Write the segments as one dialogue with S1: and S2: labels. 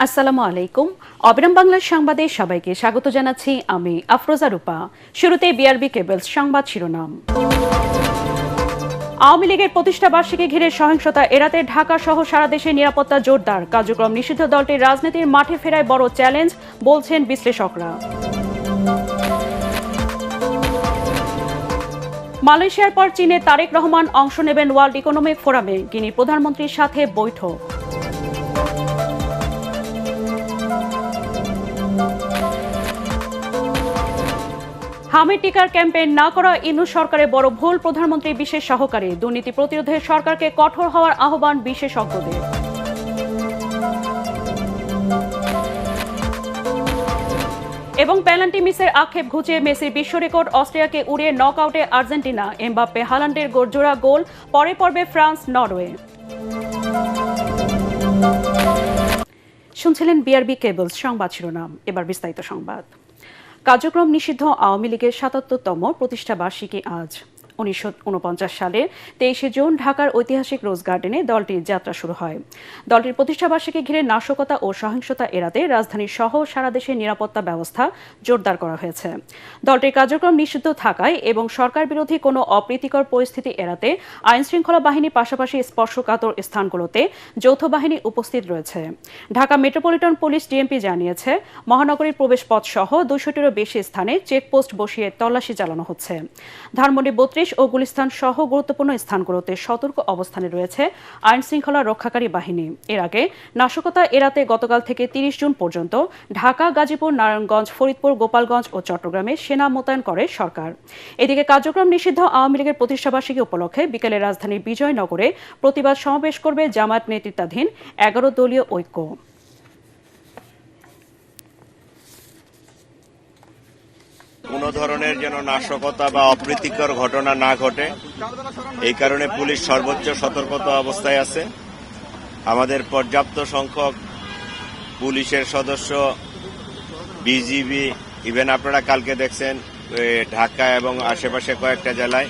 S1: আসসালামু আলাইকুম। অবিরাম বাংলার সংবাদে সবাইকে স্বাগত জানাচ্ছি আমি আফরোজা রূপা। শুরুতে বিআরবি কেবলস সংবাদ শিরোনাম। আওয়ামী লীগের প্রতিষ্ঠা বার্ষিকী ঘিরে সহিংসতা এড়াতে ঢাকা সহ সারা দেশে নিরাপত্তা জোরদার। কার্যক্রম নিষিদ্ধ দলটির রাজনীতির মাঠে ফেরায় বড় চ্যালেঞ্জ বলছেন বিশ্লেষকরা। মালয়েশিয়ার পর চীনে তারেক রহমান অংশ নেবেন ওয়ার্ল্ড ইকোনমিক ফোরামে। গিনি প্রধানমন্ত্রীর সাথে বৈঠক। হামিদ টিকার ক্যাম্পেইন না করা ইউনূস সরকারের বড় ভুল, প্রধানমন্ত্রী বিশেষ সহকারী। দুর্নীতি প্রতিরোধে সরকারকে কঠোর হওয়ার আহ্বান বিশেষজ্ঞদের। এবং পেনাল্টি মিসের আক্ষেপ ঘুচিয়ে মেসির বিশ্ব রেকর্ড, অস্ট্রিয়াকে উড়িয়ে নকআউটে আর্জেন্টিনা। এমবাপ্পে হালান্ডের জোড়া গোল। পরের পর্বে ফ্রান্স নরওয়ে। শুনছিলেন বিআরবি কেবলস সংবাদ শিরোনাম। এবার বিস্তারিত সংবাদ। কার্যক্রম নিষিদ্ধ আওয়ামী লীগের ৭৭তম প্রতিষ্ঠা বার্ষিকী আজ। ১৯৪৯ সালের ২৩শে জুন ঢাকার ঐতিহাসিক রোজ গার্ডেনে দলটির যাত্রা শুরু হয়। দলটির প্রতিষ্ঠা বার্ষিকী ঘিরে নাশকতা ও সহিংসতা এড়াতে রাজধানী সহ সারা দেশের নিরাপত্তা ব্যবস্থা জোরদার করা হয়েছে। দলটির কার্যক্রম নিষিদ্ধ থাকায় এবং সরকার বিরোধী কোনো অপ্রীতিকর পরিস্থিতি এড়াতে আইনশৃঙ্খলা বাহিনীর পাশাপাশি স্পর্শকাতর স্থানগুলোতে যৌথ বাহিনী উপস্থিত রয়েছে। ঢাকা মেট্রোপলিটন পুলিশ ডিএমপি জানিয়েছে, মহানগরীর প্রবেশপথ সহ ২০০টিরও বেশি স্থানে চেকপোস্ট বসিয়ে তল্লাশি চালানো হচ্ছে। ধানমন্ডি ৩২ ও গুলিস্তান সহ গুরুত্বপূর্ণ স্থানগুলোতে সতর্ক অবস্থানে রয়েছে আইন শৃঙ্খলা রক্ষাকারী বাহিনী। এর আগে নাশকতা এড়াতে গতকাল থেকে ৩০ জুন পর্যন্ত ঢাকা, গাজীপুর, নারায়ণগঞ্জ, ফরিদপুর, গোপালগঞ্জ ও চট্টগ্রামে সেনা মোতায়েন করে সরকার। এদিকে কার্যক্রম নিষিদ্ধ আওয়ামী লীগের প্রতিষ্ঠাবার্ষিকী উপলক্ষে বিকেলে রাজধানীর বিজয়নগরে প্রতিবাদ সমাবেশ করবে জামায়াত নেতৃত্বাধীন ১১ দলীয় ঐক্য।
S2: কোনো ধরনের যেন নাশকতা বা অপ্রীতিকর ঘটনা না ঘটে, এই কারণে পুলিশ সর্বোচ্চ সতর্কতা অবস্থায় আছে। আমাদের পর্যাপ্ত সংখ্যক পুলিশের সদস্য, বিজিবি, ইভেন আপনারা কালকে দেখছেন ঢাকা এবং আশেপাশে কয়েকটা জেলায়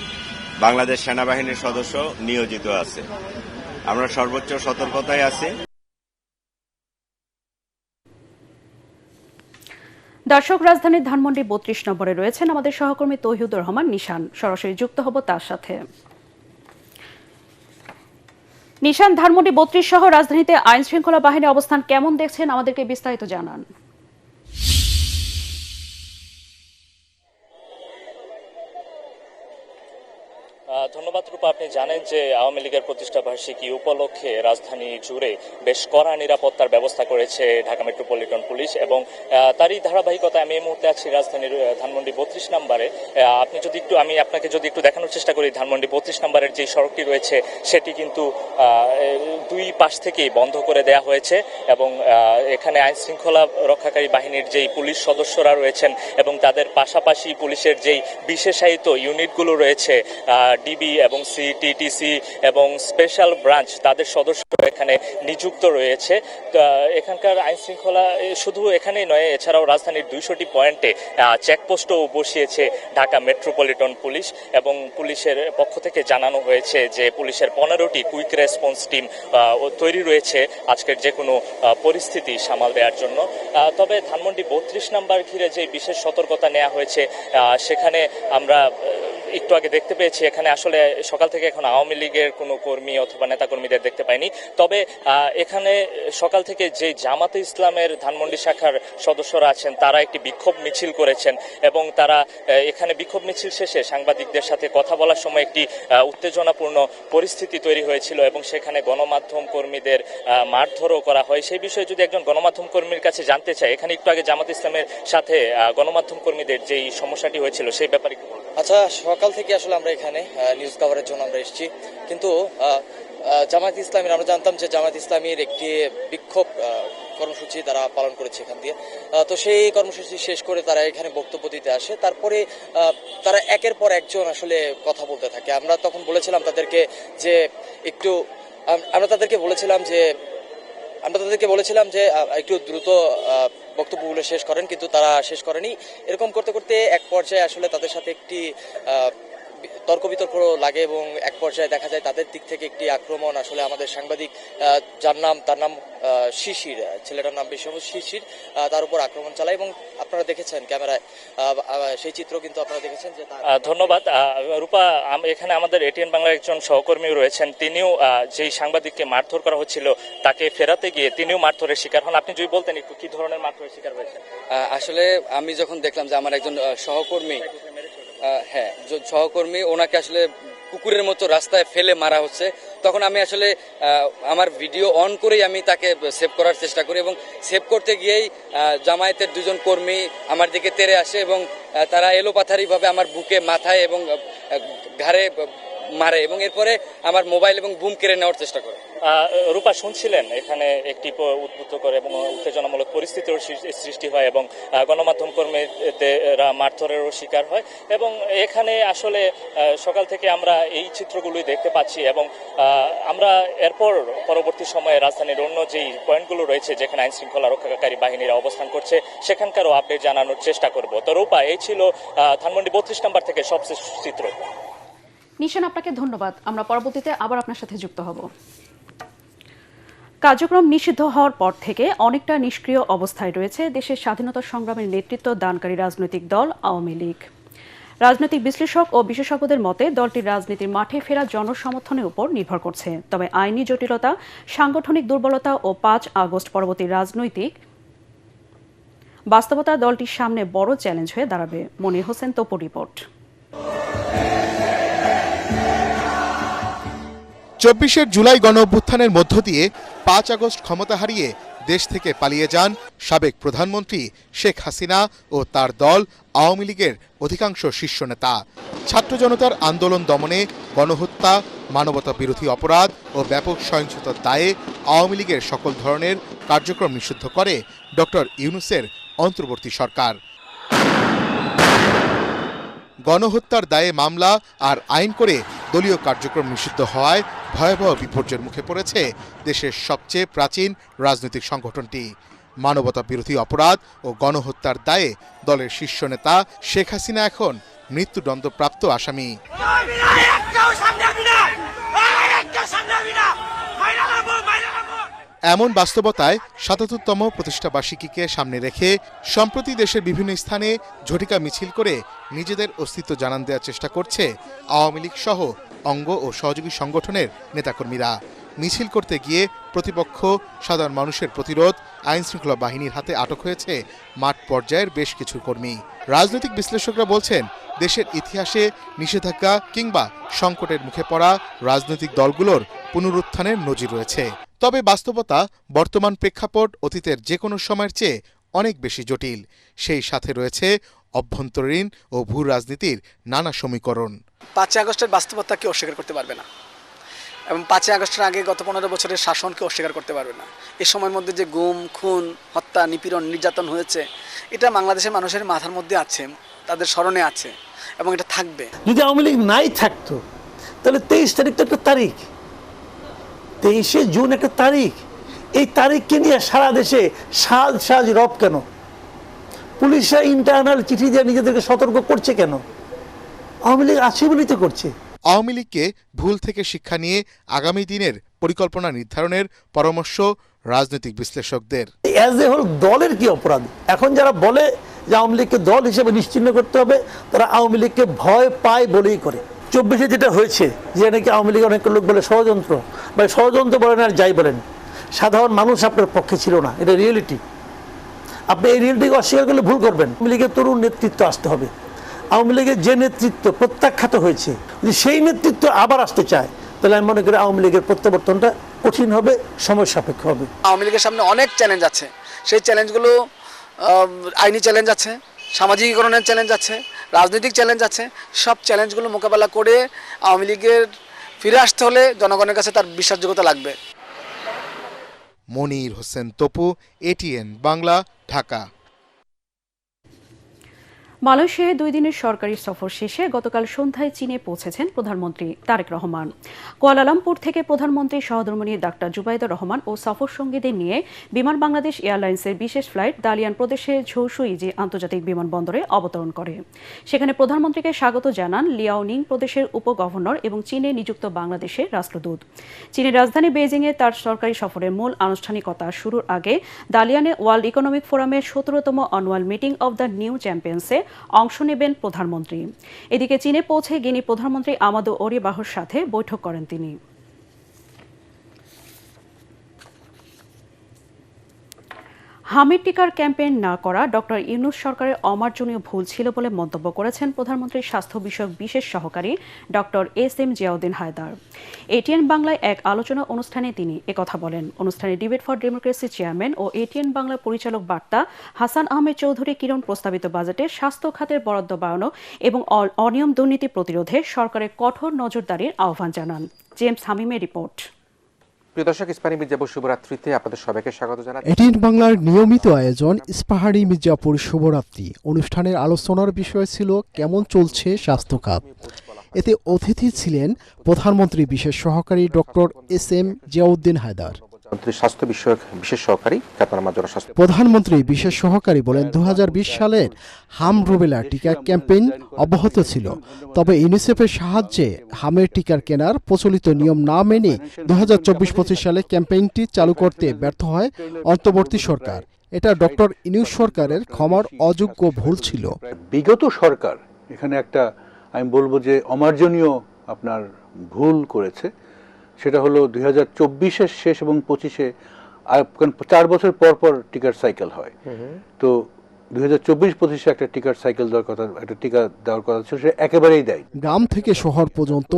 S2: বাংলাদেশ সেনাবাহিনীর সদস্য নিয়োজিত আছে। আমরা সর্বোচ্চ সতর্কতায় আছি।
S1: দর্শক, রাজধানীর ধানমন্ডি ৩২ নম্বরে রয়েছেন আমাদের সহকর্মী তৌহিদুর রহমান নিশান। সরাসরি যুক্ত হব তার সাথে। নিশান, ধানমন্ডি ৩২ সহ রাজধানীতে আইন শৃঙ্খলা বাহিনীর অবস্থান কেমন দেখছেন, আমাদেরকে বিস্তারিত জানান।
S3: ধন্যবাদ রূপা। আপনি জানেন যে আওয়ামী লীগের প্রতিষ্ঠা বার্ষিকী উপলক্ষে রাজধানী জুড়ে বেশ কড়া নিরাপত্তার ব্যবস্থা করেছে ঢাকা মেট্রোপলিটন পুলিশ, এবং তারই ধারাবাহিকতায় আমি এই মুহূর্তে আছি রাজধানীর ধানমন্ডি ৩২ নম্বরে। আমি আপনাকে যদি একটু দেখানোর চেষ্টা করি, ধানমন্ডি ৩২ নম্বরের যে সড়কটি রয়েছে সেটি কিন্তু দুই পাশ থেকেই বন্ধ করে দেয়া হয়েছে, এবং এখানে আইন শৃঙ্খলা রক্ষাকারী বাহিনীর যেই পুলিশ সদস্যরা রয়েছেন এবং তাদের পাশাপাশি পুলিশের যেই বিশেষায়িত ইউনিটগুলো রয়েছে, ডিবি এবং সিটিটিসি এবং স্পেশাল ব্রাঞ্চ, তাদের সদস্য এখানে নিযুক্ত রয়েছে। এখানকার আইন শৃঙ্খলা শুধু এখানেই নয়, এছাড়াও রাজধানীর ২০০টি পয়েন্টে চেকপোস্টও বসিয়েছে ঢাকা মেট্রোপলিটন পুলিশ, এবং পুলিশের পক্ষ থেকে জানানো হয়েছে যে পুলিশের ১৫টি কুইক রেসপন্স টিম তৈরি রয়েছে আজকের যে কোনো পরিস্থিতি সামাল দেওয়ার জন্য। তবে ধানমন্ডি ৩২ নম্বর ঘিরে যে বিশেষ সতর্কতা নেওয়া হয়েছে, সেখানে আমরা একটু আগে দেখতে পেয়েছি এখানে আসলে সকাল থেকে এখন আওয়ামী লীগের কোনো কর্মী অথবা নেতাকর্মীদের দেখতে পাইনি। তবে এখানে সকাল থেকে যে জামাতে ইসলামের ধানমন্ডি শাখার সদস্যরা আছেন তারা একটি বিক্ষোভ মিছিল করেছেন, এবং তারা এখানে বিক্ষোভ মিছিল শেষে সাংবাদিকদের সাথে কথা বলার সময় একটি উত্তেজনাপূর্ণ পরিস্থিতি তৈরি হয়েছিল, এবং সেখানে গণমাধ্যম কর্মীদের মারধরও করা হয়। সেই বিষয়ে যদি একজন গণমাধ্যম কর্মীর কাছে জানতে চাই, এখানে একটু আগে জামাত ইসলামের সাথে গণমাধ্যম কর্মীদের যেই সমস্যাটি হয়েছিল সেই ব্যাপারে।
S4: আচ্ছা, সকাল থেকে আসলে আমরা এখানে নিউজ কভারের জন্য আমরা এসেছি, কিন্তু জামায়াত ইসলামীর আমরা জানতাম যে জামায়াত ইসলামীর একটি বিক্ষোভ কর্মসূচি তারা পালন করেছে এখান দিয়ে। তো সেই কর্মসূচি শেষ করে তারা এখানে বক্তব্য দিতে আসে। তারপরে তারা একের পর একজন আসলে কথা বলতে থাকে। আমরা তখন বলেছিলাম তাদেরকে যে আমরা তাদেরকে বলেছিলাম যে একটু দ্রুত বক্তব্যগুলো শেষ করেন, কিন্তু তারা শেষ করেনি। এরকম করতে করতে এক পর্যায়ে আসলে তাদের সাথে একটি তর্ক বিতর্ক লাগে এবং এক পর্যায়ে দেখা যায় তাদের দিক থেকে একটি আক্রমণ আসলে আমাদের সাংবাদিক তার নাম শিশির, ছেলেটার নাম বেশি শিশির, তার উপর আক্রমণ চালায় এবং আপনারা দেখেছেন ক্যামেরায় সেই চিত্র কিন্তু আপনারা দেখেছেন যে
S3: ধন্যবাদ রূপা। এখানে আমাদের এটিএন বাংলার একজন সহকর্মীও রয়েছেন, তিনিও যেই সাংবাদিককে মারধর করা হচ্ছিল তাকে ফেরাতে গিয়ে তিনিও মারধরের শিকার হন। আপনি যদি বলতেন একটু কি ধরনের মারধরের শিকার হয়েছে?
S5: আসলে আমি যখন দেখলাম যে আমার একজন সহকর্মী, হ্যাঁ সহকর্মী, ওনাকে আসলে কুকুরের মতো রাস্তায় ফেলে মারা হচ্ছে, তখন আমি আসলে আমার ভিডিও অন করেই আমি তাকে সেভ করার চেষ্টা করি এবং সেভ করতে গিয়েই জামায়াতের দুজন কর্মী আমার দিকে তেড়ে আসে এবং তারা এলোপাথারিভাবে আমার বুকে, মাথায় এবং ঘাড়ে মারে এবং এরপরে আমার মোবাইল এবং বুম কেড়ে নেওয়ার চেষ্টা করে।
S3: রূপা, শুনছিলেন এখানে একটি উদ্বুদ্ধ করে এবং উত্তেজনামূলক পরিস্থিতির সৃষ্টি হয় এবং গণমাধ্যম কর্মীরা মারধরেরও শিকার হয় এবং এখানে আসলে সকাল থেকে আমরা এই চিত্রগুলোই দেখতে পাচ্ছি এবং আমরা এরপর পরবর্তী সময়ে রাজধানীর অন্য যেই পয়েন্টগুলো রয়েছে যেখানে আইন শৃঙ্খলা রক্ষাকারী বাহিনীরা অবস্থান করছে সেখানকারও আপডেট জানানোর চেষ্টা করব। তো রূপা, এই ছিল ধানমন্ডি 32 নম্বর থেকে সবশেষ চিত্র।
S1: নিশান, আপনাকে ধন্যবাদ। আমরা পরবর্তীতে আবার আপনার সাথে যুক্ত হব। কার্যক্রম নিষিদ্ধ হওয়ার পর থেকে অনেকটা নিষ্ক্রিয় অবস্থায় রয়েছে দেশের স্বাধীনতা সংগ্রামের নেতৃত্ব দানকারী রাজনৈতিক দল আওয়ামী লীগ। রাজনৈতিক বিশ্লেষক ও বিশেষজ্ঞদের মতে দলটির রাজনীতির মাঠে ফেরা জনসমর্থনের উপর নির্ভর করছে। তবে আইনি জটিলতা, সাংগঠনিক দুর্বলতা ও 5 আগস্ট পরবর্তী রাজনৈতিক বাস্তবতা দলটির সামনে বড় চ্যালেঞ্জ হয়ে দাঁড়াবে। মনির হোসেন তপু রিপোর্ট।
S6: 24 জুলাই গণঅভ্যুত্থানের মধ্য দিয়ে 5 আগস্ট ক্ষমতা হারিয়ে দেশ থেকে পালিয়ে যান সাবেক প্রধানমন্ত্রী শেখ হাসিনা ও তার দল আওয়ামী লীগের অধিকাংশ শীর্ষ নেতা। ছাত্র জনতার আন্দোলন দমনে, গণহত্যা, মানবতা বিরোধী অপরাধ ও ব্যাপক সহিংসতার দায়ে আওয়ামী লীগের সকল ধরনের কার্যক্রম নিষিদ্ধ করে ডক্টর ইউনূসের অন্তর্বর্তী সরকার। গণহত্যার দায়ে মামলা আর আইন করে দলীয় কার্যক্রম নিষিদ্ধ হওয়ায় ভয়াবহ বিপর্যয়ের মুখে পড়েছে দেশের সবচেয়ে প্রাচীন রাজনৈতিক সংগঠনটি। মানবতা বিরোধী অপরাধ ও গণহত্যার দায়ে দলের শীর্ষ নেতা শেখ হাসিনা এখন মৃত্যুদণ্ডপ্রাপ্ত আসামি। এমন বাস্তবতায় ৭৭তম প্রতিষ্ঠাবার্ষিকীকে সামনে রেখে সম্প্রতি দেশের বিভিন্ন স্থানে ঝটিকা মিছিল করে নিজেদের অস্তিত্ব জানান দেওয়ার চেষ্টা করছে আওয়ামী লীগ সহ অঙ্গ ও সহযোগী সংগঠনের নেতাকর্মীরা। মিছিল করতে গিয়ে প্রতিপক্ষ, সাধারণ মানুষের প্রতিরোধ, আইনশৃঙ্খলা বাহিনীর হাতে আটক হয়েছে মাঠ পর্যায়ের বেশ কিছু কর্মী। রাজনৈতিক বিশ্লেষকরা বলছেন, দেশের ইতিহাসে নিষেধাজ্ঞা কিংবা সংকটের মুখে পড়া রাজনৈতিক দলগুলোর পুনরুত্থানের নজির রয়েছে। তবে বাস্তবতা, বর্তমান প্রেক্ষাপট অতীতের যে কোনো সময়ের চেয়ে অনেক বেশি জটিল। সেই সাথে রয়েছে অভ্যন্তরীণ ও ভূ রাজনীতির নানা সমীকরণ।
S7: 5 আগস্টের বাস্তবতা কেউ অস্বীকার করতে পারবে না এবং 5 আগস্টের আগে গত 15 বছরের শাসনকে অস্বীকার করতে পারবে না। এই সময়ের মধ্যে যে গুম, খুন, হত্যা, নিপীড়ন, নির্যাতন হয়েছে, এটা বাংলাদেশের মানুষের মাথার মধ্যে আছে, তাদের স্মরণে আছে এবং এটা থাকবে।
S8: যদি আওয়ামী লীগ নাই থাকতো তাহলে 23 তারিখ তো একটা তারিখ, 23শে জুন একটা তারিখ। এই তারিখকে নিয়ে সারা দেশে সাজ রব কেন? পুলিশরা ইন্টারনাল চিঠি দিয়ে নিজেদেরকে সতর্ক করছে কেন? আওয়ামী লীগ আছে বলেই তো করছে।
S6: আওয়ামী লীগকে ভুল থেকে শিক্ষা নিয়ে আগামী দিনের পরিকল্পনা নির্ধারণের পরামর্শ রাজনৈতিক বিশ্লেষকদের।
S8: অ্যাজ এ হোল দলের কি অপরাধ? এখন যারা বলে যে আওয়ামী লীগকে দল হিসেবে নিশ্চিহ্ন করতে হবে, তারা আওয়ামী লীগকে ভয় পায় বলেই করে। 24-এ যেটা হয়েছে, যে নাকি আওয়ামী লীগের অনেক লোক বলে ষড়যন্ত্র, বা ষড়যন্ত্র বলেন আর যাই বলেন, সাধারণ মানুষ আপনার পক্ষে ছিল না, এটা রিয়েলিটি। আপনি এই রিয়েলিটিকে অস্বীকার করলে ভুল করবেন। আওয়ামী লীগের তরুণ নেতৃত্ব আসতে হবে। আওয়ামী লীগের যে নেতৃত্ব প্রত্যাখ্যাত হয়েছে, যদি সেই নেতৃত্ব আবার আসতে চায়, তাহলে আমি মনে করি আওয়ামী লীগের প্রত্যাবর্তনটা কঠিন হবে, সময় সাপেক্ষ হবে।
S7: আওয়ামী লীগের সামনে অনেক চ্যালেঞ্জ আছে। সেই চ্যালেঞ্জগুলো আইনি চ্যালেঞ্জ আছে, সামাজিকীকরণের চ্যালেঞ্জ আছে, রাজনৈতিক চ্যালেঞ্জ আছে। সব চ্যালেঞ্জগুলো মোকাবেলা করে আওয়ামী লীগের ফিরে আসতে হলে জনগণের কাছে তার বিশ্বাসযোগ্যতা লাগবে।
S6: মনির হোসেন তপু, এটিএন বাংলা, ঢাকা।
S1: মালয়েশিয়ায় 2 দিনের সরকারি সফর শেষে গতকাল সন্ধ্যায় চীনে পৌঁছেছেন প্রধানমন্ত্রী তারেক রহমান। কুয়ালালামপুর থেকে প্রধানমন্ত্রী সহধর্মিণী ডাক্তার জুবাইদা রহমান ও সফর সঙ্গীদের নিয়ে বিমান বাংলাদেশ এয়ারলাইন্সের বিশেষ ফ্লাইট দালিয়ান প্রদেশের ঝৌসুইজি আন্তর্জাতিক বিমানবন্দরে অবতরণ করে। সেখানে প্রধানমন্ত্রীকে স্বাগত জানান লিয়াওনিং প্রদেশের উপগভর্নর এবং চীনে নিযুক্ত বাংলাদেশের রাষ্ট্রদূত। চীনের রাজধানী বেইজিংয়ে তার সরকারি সফরের মূল আনুষ্ঠানিকতা শুরুর আগে দালিয়ানে ওয়ার্ল্ড ইকোনমিক ফোরামের 17তম annual meeting of the new চ্যাম্পিয়ন্সে অংশ নেবেন প্রধানমন্ত্রী। এদিকে চীনে পৌঁছে গিনি প্রধানমন্ত্রী আমাদো ওরিবাহর সাথে বৈঠক করেন তিনি। হামির টিকার ক্যাম্পেইন না করা ডক্টর ইউনূস সরকারের অমার্জনীয় ভুল ছিল বলে মন্তব্য করেছেন প্রধানমন্ত্রীর স্বাস্থ্য বিষয়ক বিশেষ সহকারী doctor S M. Ziauddin Haider. ATN বাংলায় এক আলোচনা অনুষ্ঠানে তিনি একথা বলেন। অনুষ্ঠানে ডিবেট ফর ডেমোক্রেসি চেয়ারম্যান ও এটিএন বাংলার পরিচালক বার্তা হাসান আহমেদ চৌধুরী কিরণ প্রস্তাবিত বাজেটে স্বাস্থ্য খাতের বরাদ্দ বাড়ানো এবং অনিয়ম দুর্নীতি প্রতিরোধে সরকারের কঠোর নজরদারির আহ্বান জানান। জেমস হামিমের রিপোর্ট।
S9: প্রিয় দর্শক, ইস্পাহানি মির্জাপুর শুভরাত্রিতে আপনাদের সবাইকে স্বাগত জানাই।
S10: এটিএন বাংলার নিয়মিত আয়োজন ইস্পাহানি মির্জাপুর শুভরাত্রি অনুষ্ঠানের আলোচনার বিষয় ছিল কেমন চলছে স্বাস্থ্য খাত। এতে অতিথি ছিলেন প্রধানমন্ত্রী বিশেষ সহকারী ডক্টর এস.এম. জিয়াউদ্দিন হায়দার।
S9: স্বাস্থ্য বিষয়ক বিশেষ সহকারী
S10: প্রধানমন্ত্রী বিশেষ সহকারী বলেন 2020 সালের হাম রুবেলা টিকা ক্যাম্পেইন অব্যাহত ছিল, তবে ইউনিসেফের সাহায্যে হামের টিকার কেনার প্রচলিত নিয়ম না মেনে 2024-25 সালে ক্যাম্পেইনটি চালু করতে ব্যর্থ হয় অন্তর্বর্তী সরকার। এটা ডক্টর ইউনূস সরকারের ক্ষমার অযোগ্য ভুল ছিল।
S11: বিগত সরকার এখানে একটা আমি বলবো যে অমার্জনীয় আপনার ভুল করেছে। সেটা হলো 2024-এর শেষ এবং 25-এ 4 বছর পর পর টিকার সাইকেল হয়। তো 2024-25-এ একটা টিকার সাইকেল দেওয়ার কথা, একটা টিকা দেওয়ার কথা ছিল, সেটা একেবারেই দেয়।
S10: গ্রাম থেকে শহর পর্যন্ত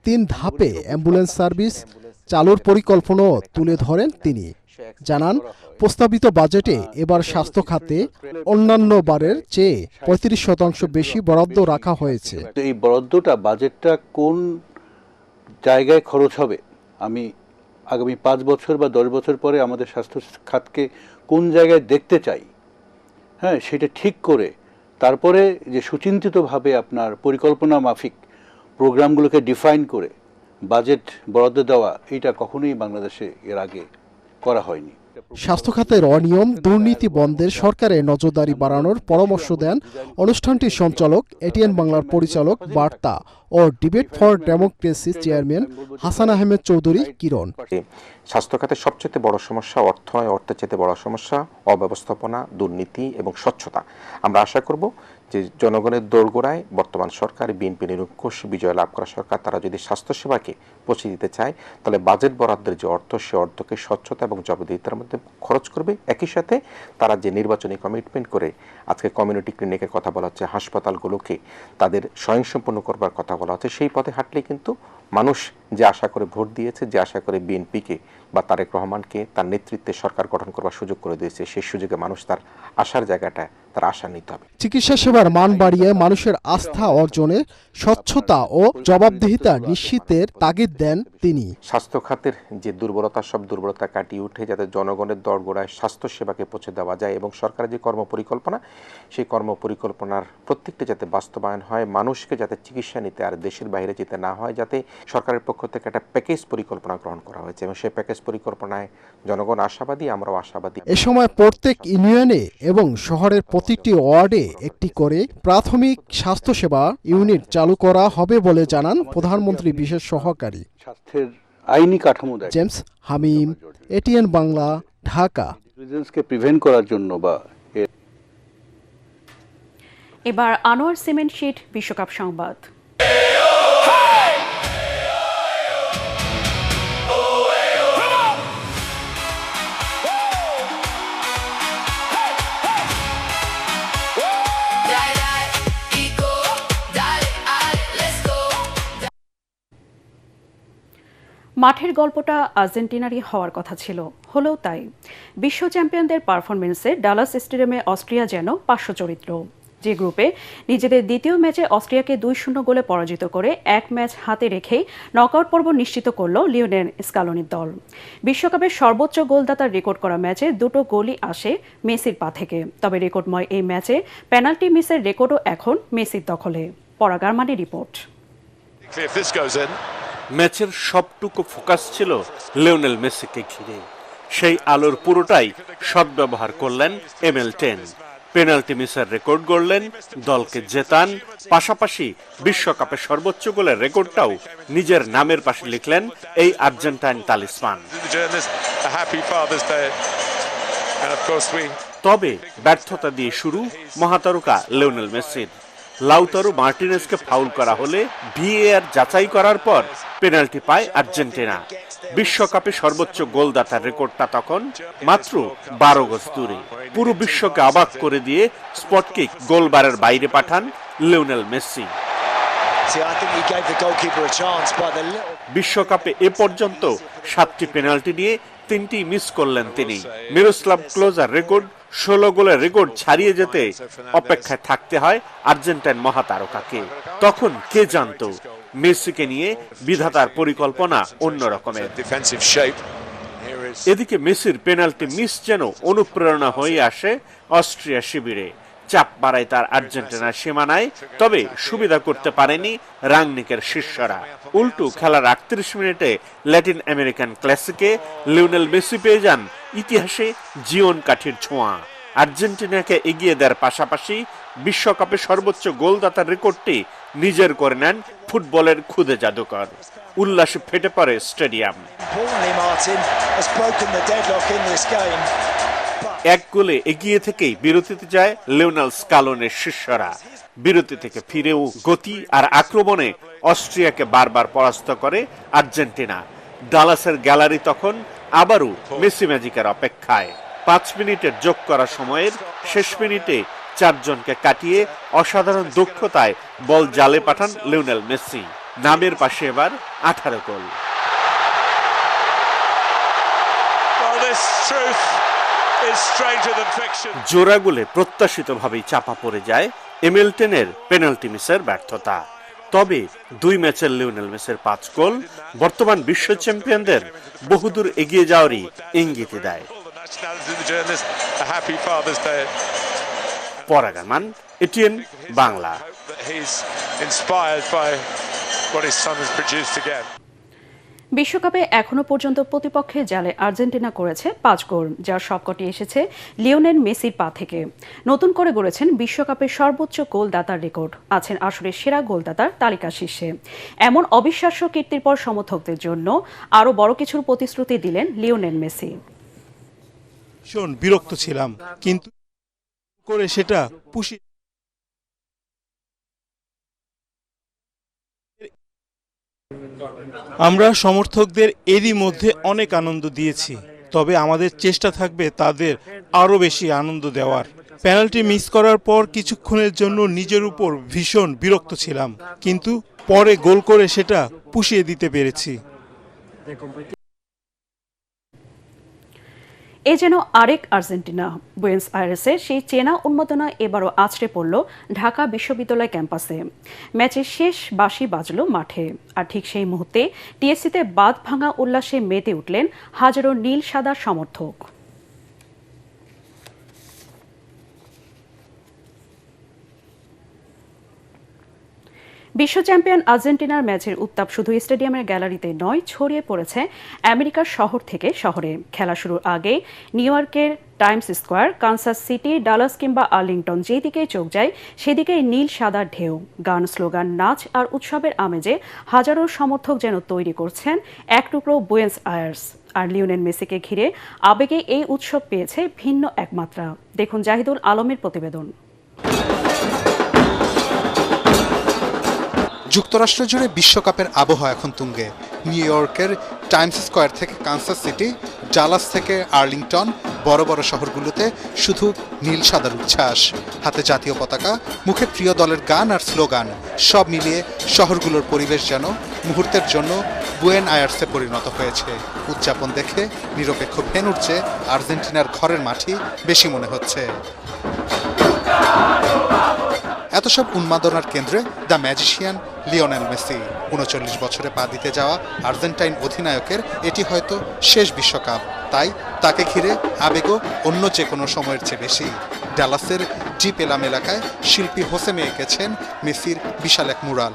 S10: 3 ধাপে অ্যাম্বুলেন্স সার্ভিস চালুর পরিকল্পনাও তুলে ধরেন তিনি। জানান, প্রস্তাবিত বাজেটে এবার স্বাস্থ্য খাতে অন্যান্য বারের চেয়ে 35% বেশি বরাদ্দ রাখা হয়েছে।
S11: এই বরাদ্দটা, বাজেটটা কোন জায়গায় খরচ হবে, আমি আগামী 5 বছর বা 10 বছর পরে আমাদের স্বাস্থ্য খাতকে কোন জায়গায় দেখতে চাই, হ্যাঁ, সেটা ঠিক করে তারপরে যে সুচিন্তিতভাবে আপনার পরিকল্পনা মাফিক প্রোগ্রামগুলোকে ডিফাইন করে বাজেট বরাদ্দ দেওয়া, এটা কখনোই বাংলাদেশে এর আগে করা হয়নি।
S10: স্বাস্থ্য খাতের অনিয়ম দুর্নীতি বন্ধের সরকারের নজরদারি বাড়ানোর পরামর্শ দেন অনুষ্ঠানটির সঞ্চালক এটিএন বাংলার পরিচালক বার্তা ও debate for democracy chairman Hasan Ahmed Chowdhury Kiron.
S9: স্বাস্থ্য খাতের সবচেয়ে বড় সমস্যা অর্থ, অর্থের চেয়ে বড় সমস্যা অব্যবস্থাপনা, দুর্নীতি এবং স্বচ্ছতা। আমরা আশা করব যে জনগণের দোরগোড়ায় বর্তমান সরকার, বিএনপি নিরঙ্কুশ বিজয় লাভ করা সরকার, তারা যদি স্বাস্থ্যসেবাকে পৌঁছে দিতে চায়, তাহলে বাজেট বরাদ্দের যে অর্থ, সে অর্থকে স্বচ্ছতা এবং জবাবদিহিতার মধ্যে খরচ করবে। একই সাথে তারা যে নির্বাচনী কমিটমেন্ট করে আজকে কমিউনিটি ক্লিনিকের কথা বলা হচ্ছে, হাসপাতালগুলোকে তাদের স্বয়ংসম্পূর্ণ করবার কথা বলা হচ্ছে, সেই পথে হাঁটলে কিন্তু মানুষ যে আশা করে ভোট দিয়েছে, যে আশা করে বিএনপিকে বা তারেক রহমানকে তার নেতৃত্বে সরকার গঠন করবার সুযোগ করে দিয়েছে, সেই সুযোগে মানুষ তার আশার জায়গাটা তার আশা নিতে হবে।
S10: চিকিৎসা সেবার মান বাড়িয়ে মানুষের আস্থা অর্জনে স্বচ্ছতা ও জবাবদিহিতা নিশ্চিতের তাগিদ দেন তিনি।
S9: স্বাস্থ্য খাতের যে দুর্বলতা, সব দুর্বলতা কাটিয়ে উঠে যাতে জনগণের দরগোড়ায় স্বাস্থ্য সেবাকে পৌঁছে দেওয়া যায় এবং সরকারের যে কর্মপরিকল্পনা, সেই কর্মপরিকল্পনার প্রত্যেকটি যাতে বাস্তবায়ন হয়, মানুষকে যাতে চিকিৎসা নিতে আর দেশের বাইরে যেতে না হয়, যাতে সরকারের পক্ষ থেকে একটা প্যাকেজ পরিকল্পনা গ্রহণ করা হয়েছে এবং সেই প্যাকেজ পরিকল্পনায় জনগণ আশাবাদী, আমরাও আশাবাদী।
S10: এ সময় প্রত্যেক ইউনিয়নে এবং শহরের প্রতিটি ওয়ার্ডে একটি করে প্রাথমিক স্বাস্থ্যসেবা ইউনিট চালু করা হবে বলে জানান প্রধানমন্ত্রী বিশেষ সহকারী।
S11: স্বাস্থ্যের আইনি কাঠামো দেয়।
S10: জেমস হামিম, এটিএন বাংলা, ঢাকা।
S11: ডিজিজকে প্রিভেন্ট করার জন্য বা
S1: এবার আনোয়ার সিমেন্ট শিট বিশ্বকাপ সংবাদ। মাঠের গল্পটা আর্জেন্টিনারই হওয়ার কথা ছিল, হলেও তাই। বিশ্ব চ্যাম্পিয়নদের পারফরমেন্সে ডালাস স্টেডিয়ামে অস্ট্রিয়া যেন পার্শ্ব চরিত্র। যে গ্রুপে নিজেদের দ্বিতীয় ম্যাচে অস্ট্রিয়াকে 2-0 গোলে পরাজিত করে এক ম্যাচ হাতে রেখেই নকআউট পর্ব নিশ্চিত করল লিওনেল স্কালোনির দল। বিশ্বকাপের সর্বোচ্চ গোলদাতার রেকর্ড করা ম্যাচে 2টো গোলই আসে মেসির পা থেকে। তবে রেকর্ডময় এই ম্যাচে পেনাল্টি মিসের রেকর্ডও এখন মেসির দখলে। পরাগ আরমানের রিপোর্ট।
S12: ম্যাচের সবটুকু ফোকাস ছিল লিওনেল মেসিকে ঘিরে। সেই আলোর পুরোটাই সদ্ব্যবহার করলেন এমএল10। পেনাল্টি মিসের রেকর্ড গড়লেন, দলকে জেতান, পাশাপাশি বিশ্বকাপে সর্বোচ্চ গোলের রেকর্ডটাও নিজের নামের পাশে লিখলেন এই আর্জেন্টাইন তালিসমান। তবে ব্যর্থতা দিয়ে শুরু মহাতারকা লিওনেল মেসির। লাউতারো মার্টিনেজকে ফাউল করা হলে ভিএআর যাচাই করার পর পেনাল্টি পায় আর্জেন্টিনা। বিশ্বকাপে সর্বোচ্চ গোলদাতার রেকর্ডটা তখন মাত্র 12 গজ দূরে। পুরো বিশ্বকে অবাক করে দিয়ে স্পটকিক গোলবারের বাইরে পাঠান লিওনেল মেসি। বিশ্বকাপে এ পর্যন্ত 7টি পেনাল্টি নিয়ে 3টি মিস করলেন তিনি। মিরোস্লাভ ক্লোজার রেকর্ড 16 গোলের রেকর্ড ছাড়িয়ে যেতে অপেক্ষায় থাকতে হয় আর্জেন্টাইন মহাতারকাকে। তখন কে জানতো মেসিকে নিয়ে বিধাতার পরিকল্পনা অন্য রকমের। এদিকে মেসির পেনাল্টি মিস যেন অনুপ্রেরণা হয়ে আসে অস্ট্রিয়া শিবিরে। চাপ বাড়ায় তার আর্জেন্টিনার সীমানায়, তবে সুবিধা করতে পারেনি রাংনিকের শিষ্যরা। উল্টো খেলার 38 মিনিটে ল্যাটিন আমেরিকান ক্লাসিকে লিওনেল মেসি পেয়ে যান ইতিহাসে জীবন কাঠির ছোঁয়া। আর্জেন্টিনাকে এগিয়ে দেওয়ার পাশাপাশি বিশ্বকাপে সর্বোচ্চ গোলদাতার রেকর্ডটি নিজের করে নেন ফুটবলের খুদে জাদুকর। উল্লাসে ফেটে পড়ে স্টেডিয়াম। এক গোলে এগিয়ে থেকেই বিরতিতে যায় লিওনেল স্কালোনের শিষ্যরা। বিরতি থেকে ফিরেও গতি আর আক্রমণে অস্ট্রিয়াকে বারবার পরাস্ত করে আর্জেন্টিনা। ডালাসের গ্যালারি তখন আবারও মেসি ম্যাজিকের অপেক্ষায়। 5 মিনিটের যোগ করা সময়ের শেষ মিনিটে 4 জনকে কাটিয়ে অসাধারণ দক্ষতায় বল জালে পাঠান লিওনেল মেসি। নামের পাশে এবার 18 গোল। জোড়া গোলে প্রত্যাশিতভাবেই চাপা পড়ে যায় এমএল10-এর পেনাল্টি মিসের ব্যর্থতা। তবে 2 ম্যাচের লিওনেল মেসির 5 গোল বর্তমান বিশ্ব চ্যাম্পিয়নদের বহুদূর এগিয়ে যাওয়ারই ইঙ্গিত দেয়। পরাগ আরমান, এটিএন বাংলা।
S1: বিশ্বকাপে এখনো পর্যন্ত প্রতিপক্ষের জালে আর্জেন্টিনা করেছে 5 গোল, যার সবকটি এসেছে লিওনেল মেসির পা থেকে। নতুন করে গড়েছেন বিশ্বকাপের সর্বোচ্চ গোলদাতার রেকর্ড, আছেন আসলে সেরা গোলদাতার তালিকা শীর্ষে। এমন অবিশ্বাস্য কীর্তির পর সমর্থকদের জন্য আরও বড় কিছুর প্রতিশ্রুতি দিলেন লিওনেল মেসি।
S13: ভীষণ বিরক্ত ছিলাম, কিন্তু করে সেটা পুষিয়ে আমরা সমর্থকদের এরই মধ্যে অনেক আনন্দ দিয়েছি, তবে আমাদের চেষ্টা থাকবে তাদের আরও বেশি আনন্দ দেওয়ার। পেনাল্টি মিস করার পর কিছুক্ষণের জন্য নিজের উপর ভীষণ বিরক্ত ছিলাম, কিন্তু পরে গোল করে সেটা পুষিয়ে দিতে পেরেছি।
S1: এ যেন আরেক আর্জেন্টিনা। বুয়েন্স আয়ারেসের সেই চেনা উন্মাদনা এবারও আছড়ে পড়ল ঢাকা বিশ্ববিদ্যালয় ক্যাম্পাসে। ম্যাচের শেষ বাঁশি বাজল মাঠে, আর ঠিক সেই মুহূর্তে টিএসসিতে বাঁধ ভাঙা উল্লাসে মেতে উঠলেন হাজারো নীল সাদা সমর্থক। বিশ্ব চ্যাম্পিয়ন আর্জেন্টিনার ম্যাচের উত্তাপ শুধু স্টেডিয়ামের গ্যালারিতে নয়, ছড়িয়ে পড়েছে আমেরিকার শহর থেকে শহরে। খেলা শুরুর আগে নিউ ইয়র্কের Times square, Kansas city, Dallas কিংবা আর্লিংটন, যেদিকেই চোখ যায় সেদিকেই নীল সাদার ঢেউ। গান, স্লোগান, নাচ আর উৎসবের আমেজে হাজারো সমর্থক যেন তৈরি করছেন এক টুকরো বুয়েন্স আয়ার্স। আর লিওনেল মেসিকে ঘিরে আবেগে এই উৎসব পেয়েছে ভিন্ন এক মাত্রা। দেখুন জাহিদুল আলমের প্রতিবেদন।
S6: যুক্তরাষ্ট্র জুড়ে বিশ্বকাপের আবহাওয়া এখন তুঙ্গে। নিউ ইয়র্কের টাইমস স্কোয়ার থেকে কানসাস সিটি, ডালাস থেকে আর্লিংটন, বড় বড় শহরগুলোতে শুধু নীল সাদার উচ্ছ্বাস। হাতে জাতীয় পতাকা, মুখে প্রিয় দলের গান আর স্লোগান, সব মিলিয়ে শহরগুলোর পরিবেশ যেন মুহূর্তের জন্য বুয়েন আয়ার্সে পরিণত হয়েছে। উদযাপন দেখে নিরপেক্ষ ভেন্যুর চেয়ে আর্জেন্টিনার ঘরের মাঠই বেশি মনে হচ্ছে। এত সব উন্মাদনার কেন্দ্রে দ্য ম্যাজিশিয়ান লিওনেল মেসি। ৩৯ বছরে পা দিতে যাওয়া আর্জেন্টাইন অধিনায়কের এটি হয়তো শেষ বিশ্বকাপ, তাই তাকে ঘিরে আবেগও অন্য যে কোনো সময়ের চেয়ে বেশি। ডালাসের জি পেলাম এলাকায় শিল্পী হোসেমে এঁকেছেন মেসির বিশাল এক মুরাল।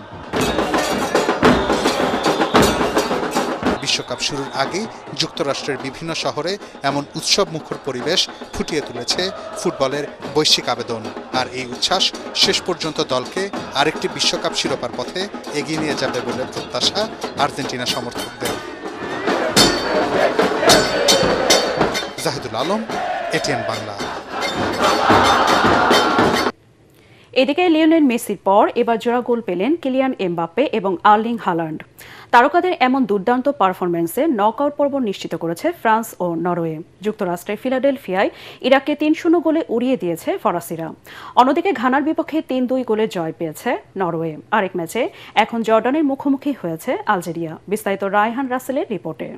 S6: বিশ্বকাপ শুরুর আগেই যুক্তরাষ্ট্রের বিভিন্ন শহরে এমন উৎসব মুখর পরিবেশ ফুটিয়ে তুলেছে ফুটবলের বৈশ্বিক আবেদন। আর এই উচ্ছ্বাস শেষ পর্যন্ত দলকে আরেকটি বিশ্বকাপ শিরোপার পথে এগিয়ে নিয়ে যাবে বলে প্রত্যাশা আর্জেন্টিনা সমর্থকদের। জাহিদুল আলম, এটিএন বাংলা।
S1: এদিকে লিওনেল মেসির পর এবার জোড়া গোল পেলেন কিলিয়ান এমবাপ্পে এবং আর্লিং হালান্ড। তারকাদের এমন দুর্দান্ত পারফরম্যান্সে নকআউট পর্ব নিশ্চিত করেছে ফ্রান্স ও নরওয়ে। যুক্তরাষ্ট্রের ফিলাডেলফিয়ায় ইরাককে ৩-০ গোলে উড়িয়ে দিয়েছে ফরাসিরা। অন্যদিকে ঘানার বিপক্ষে ৩-২ গোলে জয় পেয়েছে নরওয়ে। আরেক ম্যাচে এখন জর্ডানের মুখোমুখি হয়েছে আলজেরিয়া। বিস্তারিত রায়হান রাসেলের রিপোর্টে।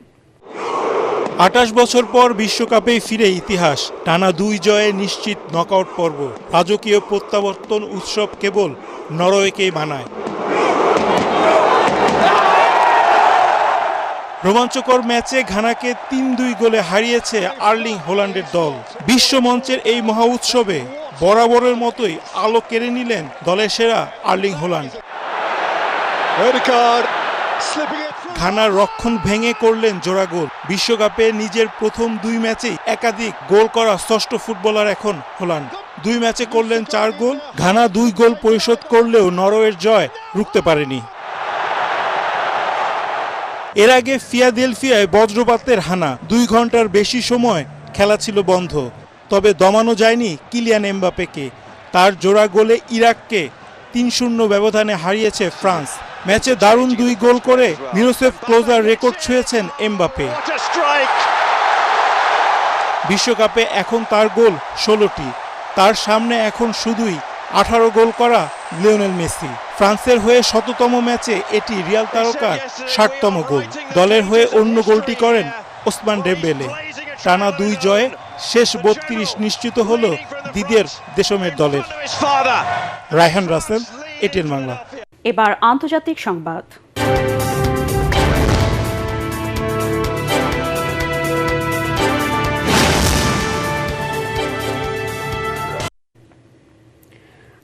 S13: ২৮ বছর পর বিশ্বকাপে ফিরে ইতিহাস, টানা ২ জয়ে নিশ্চিত নকআউট পর্ব। রাজকীয় প্রত্যাবর্তন উৎসব কেবল নরওয়েকেই মানায়। রোমাঞ্চকর ম্যাচে ঘানাকে ৩-২ গোলে হারিয়েছে আর্লিং হোল্যান্ডের দল। বিশ্বমঞ্চের এই মহা উৎসবে বরাবরের মতোই আলো কেড়ে নিলেন দলের সেরা আর্লিং হোল্যান্ড। ঘানার রক্ষণ ভেঙে করলেন জোড়া গোল। বিশ্বকাপে নিজের প্রথম ২ ম্যাচেই একাধিক গোল করা ষষ্ঠ ফুটবলার এখন হোল্যান্ড। ২ ম্যাচে করলেন ৪ গোল। ঘানা ২ গোল পরিশোধ করলেও নরওয়ের জয় রুখতে পারেনি। এর আগে ফিলাডেলফিয়ায় বজ্রপাতের হানা, ২ ঘন্টার বেশি সময় খেলা ছিল বন্ধ। তবে দমানো যায়নি কিলিয়ান এমবাপ্পেকে। তার জোড়া গোলে ইরাককে ৩-০ ব্যবধানে হারিয়েছে ফ্রান্স। ম্যাচে দারুণ ২ গোল করে মিরোসেফ ক্লোজার রেকর্ড ছুঁয়েছেন এমবাপ্পে। বিশ্বকাপে এখন তার গোল ১৬টি। তার সামনে এখন শুধুই ১৮ গোল করা লিওনেল মেসি। ফ্রান্সের হয়ে ১০০তম ম্যাচে এটি রিয়াল তারকার ৬০তম গোল। দলের হয়ে অন্য গোলটি করেন ওসমান ডেম্বেলে। টানা ২ জয়ে শেষ ৩২ নিশ্চিত হল দিদিয়ের দেশমের দলের। রায়হান রাসেল, এটিএন বাংলা।
S1: এবার আন্তর্জাতিক সংবাদ।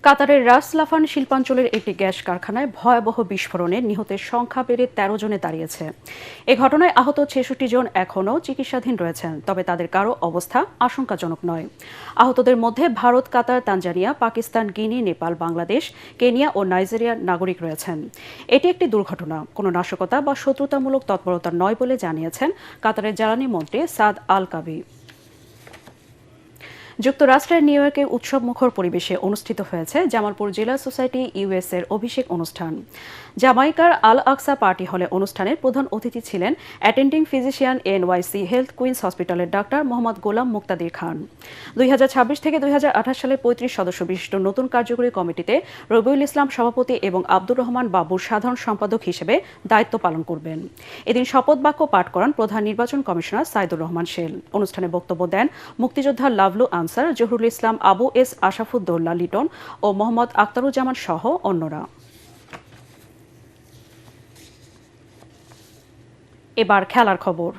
S1: কাতারের রাস লাফান শিল্পাঞ্চলের একটি গ্যাস কারখানায় ভয়াবহ বিস্ফোরণে নিহতের সংখ্যা বেড়ে ১৩ জনে দাঁড়িয়েছে। এ ঘটনায় আহত ৬৬ জন এখনও চিকিৎসাধীন রয়েছেন, তবে তাদের কারো অবস্থা আশঙ্কাজনক নয়। আহতদের মধ্যে ভারত, কাতার, তানজানিয়া, পাকিস্তান, গিনি, নেপাল, বাংলাদেশ, কেনিয়া ও নাইজেরিয়ার নাগরিক রয়েছেন। এটি একটি দুর্ঘটনা, কোনো নাশকতা বা শত্রুতামূলক তৎপরতা নয় বলে জানিয়েছেন কাতারের জ্বালানি মন্ত্রী সাদ আল কাবি। যুক্তরাষ্ট্রের নিউ ইয়র্কে উৎসবমুখর পরিবেশে অনুষ্ঠিত হয়েছে জামালপুর জেলা সোসাইটি ইউএসএর অভিষেক অনুষ্ঠান। জামাইকার আল আকসা পার্টি হলে অনুষ্ঠানের প্রধান অতিথি ছিলেন attending physician NYC health Queens হসপিটালের ডাক্তার মোহাম্মদ গোলাম মুক্তাদির খান। ২০২৬ থেকে ২০২৮ সালে ৩৫ সদস্য বিশিষ্ট নতুন কার্যকরী কমিটিতে রবিউল ইসলাম সভাপতি এবং আব্দুর রহমান বাবুর সাধারণ সম্পাদক হিসেবে দায়িত্ব পালন করবেন। এদিন শপথ বাক্য পাঠ করান প্রধান নির্বাচন কমিশনার সাইদুর রহমান শেল। অনুষ্ঠানে বক্তব্য দেন মুক্তিযোদ্ধা লাভলু আনসার, জহুরুল ইসলাম, আবু এস আশাফুদ্দৌলা লিটন ও মোহাম্মদ আক্তারুজ্জামান সহ অন্যরা। এবার খেলার খবর।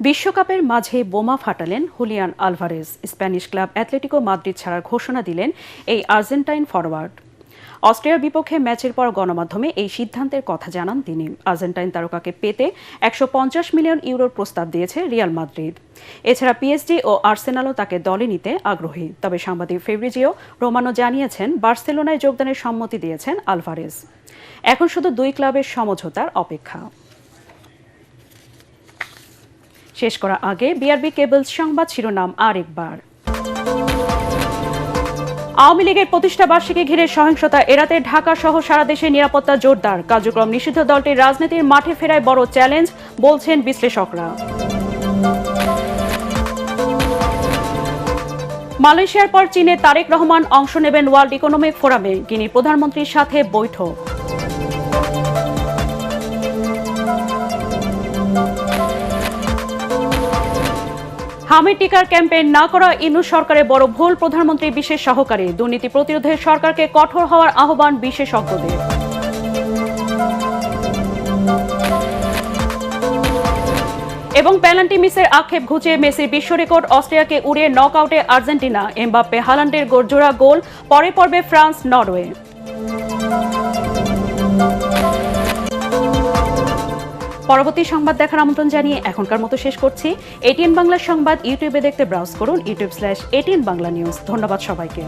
S1: বিশ্বকাপের মাঝে বোমা ফাটালেন Julian Alvarez. Spanish club Atletico Madrid ছাড়ার ঘোষণা দিলেন এই আর্জেন্টাইন ফরওয়ার্ড। অস্ট্রিয়ার বিপক্ষে ম্যাচের পর গণমাধ্যমে এই সিদ্ধান্তের কথা জানান তিনি। আর্জেন্টাইন তারকাকে পেতে ১৫০ মিলিয়ন ইউরোর প্রস্তাব দিয়েছে রিয়াল মাদ্রিদ। এছাড়া পিএসজি ও আর্সেনালও তাকে দলে নিতে আগ্রহী। তবে সাংবাদিক ফেব্রিজিও রোমানো জানিয়েছেন বার্সেলোনায় যোগদানের সম্মতি দিয়েছেন আলভারেজ। এখন শুধু ২ ক্লাবের সমঝোতার অপেক্ষা। শেষ করার আগে বিআরবি কেবলস সংবাদ শিরোনাম আরেকবার। আওয়ামী লীগের প্রতিষ্ঠা বার্ষিকী ঘিরে সহিংসতা এড়াতে ঢাকা সহ সারা দেশে নিরাপত্তা জোরদার। কার্যক্রম নিষিদ্ধ দলটির রাজনীতির মাঠে ফেরায় বড় চ্যালেঞ্জ বলছেন বিশ্লেষকরা। মালয়েশিয়ার পর চীনে তারেক রহমান অংশ নেবেন ওয়ার্ল্ড ইকোনমিক ফোরামে। গিনির প্রধানমন্ত্রীর সাথে বৈঠক। হামের টিকার ক্যাম্পেইন না করা ইউনূস সরকারের বড় ভুল, প্রধানমন্ত্রী বিশেষ সহকারী। দুর্নীতি প্রতিরোধে সরকারকে কঠোর হওয়ার আহ্বান বিশেষজ্ঞদের। এবং পেনাল্টি মিসের আক্ষেপ ঘুচিয়ে মেসির বিশ্ব রেকর্ড, অস্ট্রিয়াকে উড়িয়ে নকআউটে আর্জেন্টিনা। এমবাপ্পে হালান্ডের জোড়া গোল। পরের পর্বে ফ্রান্স নরওয়ে। পরবর্তী সংবাদ দেখার আমন্ত্রণ জানিয়ে এখনকার মতো শেষ করছি। এটিএন বাংলা সংবাদ ইউটিউবে দেখতে ব্রাউজ করুন youtube/ATN Bangla News। ধন্যবাদ সবাইকে।